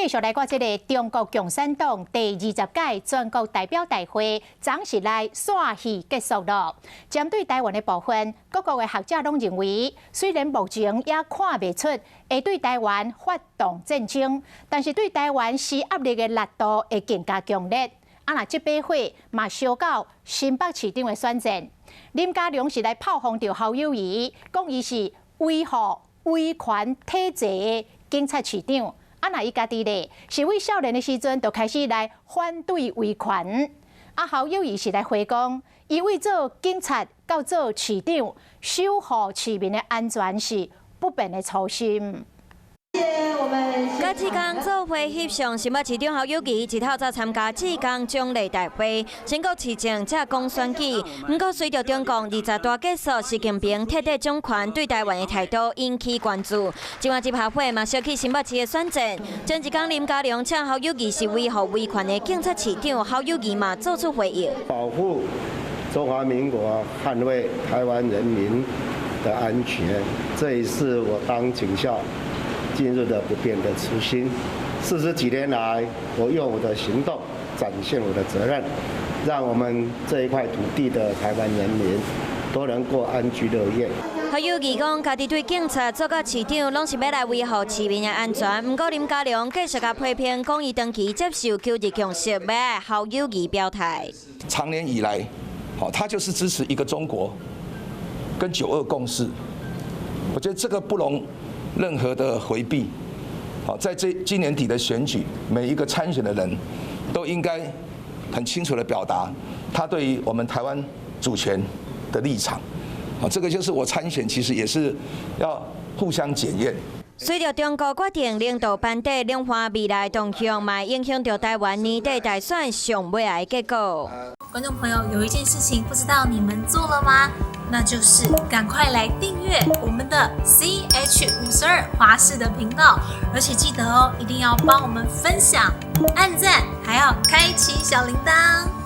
继续来看这个中国共产党第20届全国代表大会，昨日来散戏结束了。针对台湾的部分，各国的学者拢认为，虽然目前也看不出会对台湾发动战争，但是对台湾施压力的力度会更加强烈。若这把火嘛烧到新北市长的选战，林佳龙是来炮轰着侯友宜，讲伊是维护威权体制的警察市长。若伊家己咧是为少年的时阵就开始来反对威权。侯友宜是来回讲，伊为做警察到做市长，守护市民的安全是不变的初心。甲志刚做会翕相，新北市长侯友宜一透早参加志刚奖励大会，全国市政才讲选举。不过随着中共20大结束，习近平彻底掌权对台湾的态度引起关注。今晚这趴会嘛烧起新北市的选战，前一天林佳龙请侯友宜是维护威权的警察市长，侯友宜嘛做出回应，保护中华民国，捍卫台湾人民的安全，这也是我当警校今日的不变的初心。40几年来，我用我的行动展现我的责任，让我们这一块土地的台湾人民都能过安居乐业。侯友宜讲，家己对警察做到市长，拢是要来维护市民的安全。不过林佳龙继续甲批评，讲伊长期接受9日共识，要爱侯友宜表态。长年以来，他就是支持一个中国，跟9·2共识。我觉得这个不容任何的回避。好，在今年底的选举，每一个参选的人都应该很清楚地表达他对于我们台湾主权的立场。好，这个就是我参选，其实也是要互相检验。随着中国决定领导班底两岸未来动向，嘛影响到台湾年底大选上未来结果。观众朋友，有一件事情不知道你们做了吗？那就是赶快来订阅我们的 CH52华视的频道，而且记得哦，一定要帮我们分享、按赞，还要开启小铃铛。